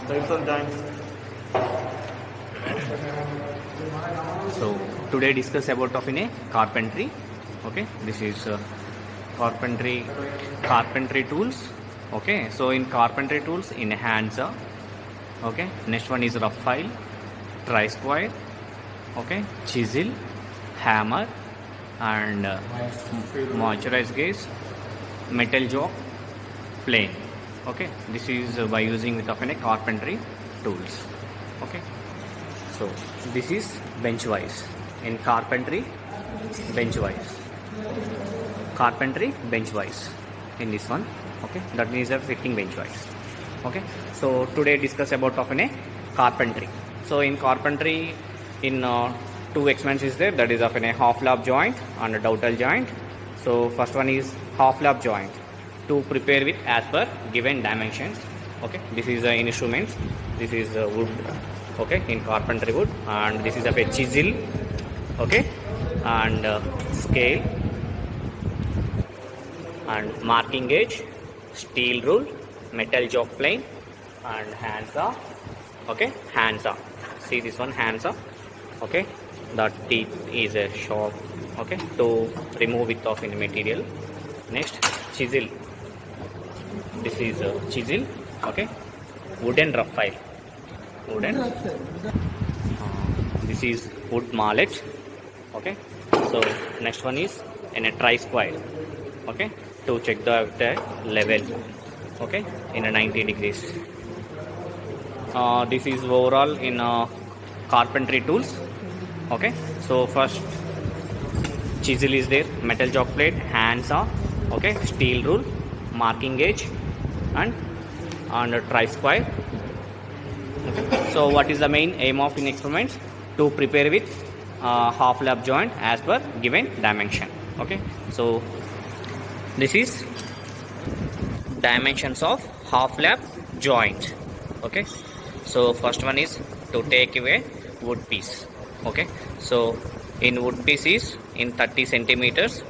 Types of joints. So today discuss about of in a carpentry. Okay, this is carpentry tools. Okay, so in carpentry tools, in handsaw. Okay, next one is rough file, tri square. Okay, chisel, hammer, and motorized gauge, metal jaw, plane. Okay, this is by using with of a carpentry tools. Okay, so this is bench wise. In carpentry bench wise in this one. Okay, that means a fitting bench wise. Okay, so today discuss about of a carpentry. So in carpentry, in two experiments is there, that is of a half lap joint and a dowel joint. So first one is half lap joint to prepare with as per given dimensions. Okay, this is the instruments. This is wood. Okay, in carpentry wood, and this is of a chisel. Okay, and scale and marking gauge, steel rule, metal jaw plane, and handsaw. Okay, handsaw. See this one, handsaw. Okay, the teeth is a sharp. Okay, to remove it off in material. Next, chisel. This is a chisel. Okay, wooden rough file. This is wood mallet. Okay, so next one is in a tri square. Okay, to check the level. Okay, in a 90 degrees. This is overall in carpentry tools. Okay, so first chisel is there, metal jaw plate, handsaw. Okay, steel rule, marking gauge, and a tri square. Okay. So what is the main aim of in experiments? To prepare with half lap joint as per given dimension. Okay, so this is dimensions of half lap joint. Okay, so first one is to take away wood piece. Okay, so in wood piece is in 30 centimeters.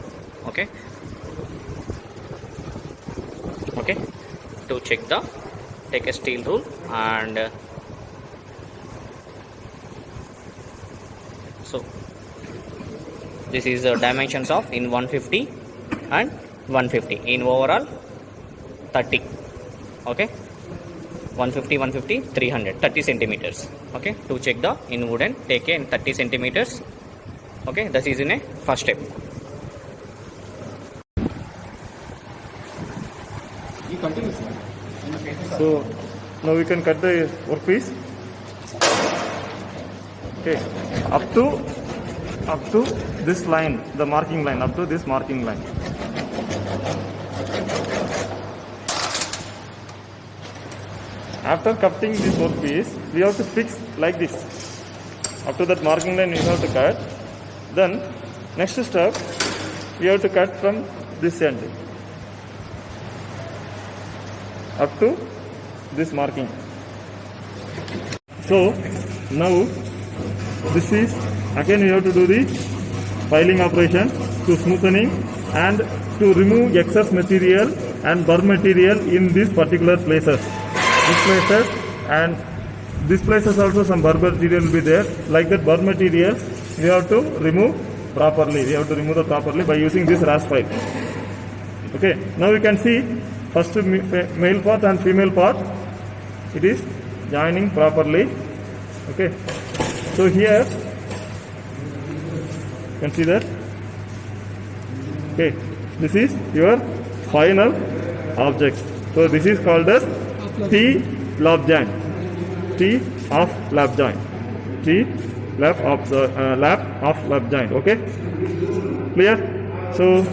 Okay, to check the, take a steel rule and so this is the dimensions of in 150 and 150 in overall 30. Okay, 150 300 30 centimeters. Okay, to check the in wooden, take in 30 centimeters. Okay, this is in a first step. So now we can cut the workpiece. Okay, up to this line, the marking line, up to this marking line. After cutting this workpiece, we have to fix like this. Up to that marking line, we have to cut. Then next step, we have to cut from this end up to this marking. So now this is again we have to do the filing operation to smoothening and to remove excess material and burr material in these particular places. And this places also some burr material will be there. Like that burr material we have to remove properly. We have to remove it properly by using this rasp file. Okay. Now we can see first male part and female part. It is joining properly. Okay. So here you can see that. Okay. This is your final object. So this is called as T lap joint. T of lap joint. T lap of lap joint. Okay. Clear? So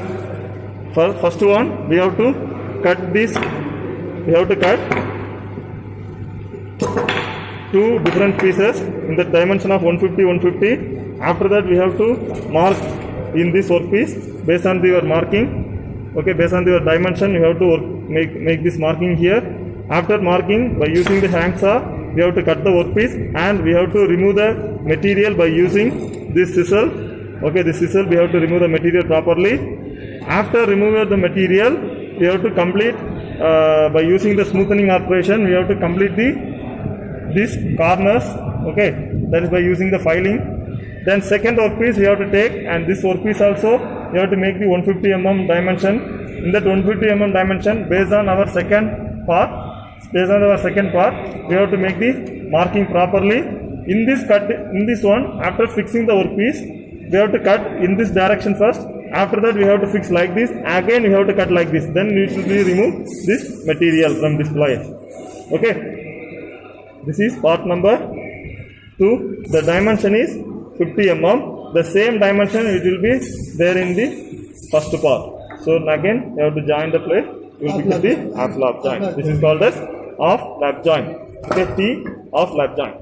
for first one we have to cut this. We have to cut two different pieces in the dimension of 150. After that we have to mark in this workpiece based on your marking. Okay, based on your dimension you have to make this marking here. After marking, by using the handsaw we have to cut the workpiece and we have to remove the material by using this chisel. Okay, this chisel we have to remove the material properly After removing the material, we have to complete by using the smoothing operation. We have to complete these corners. Okay, that is by using the filing. Then second workpiece we have to take, and this workpiece also we have to make the 150 mm dimension. In that 150 mm dimension, based on our second part, we have to make the marking properly. In this one, after fixing the workpiece, we have to cut in this direction first. After that, we have to fix like this. Again, we have to cut like this. Then we should remove this material from this pliers. Okay. This is part number 2. The dimension is 50 mm. The same dimension it will be there in the first part. So again, you have to join the plate. You will become the half lap joint. This is called as half lap joint. Okay, T half lap joint.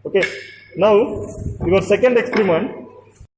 Okay. Now your second experiment.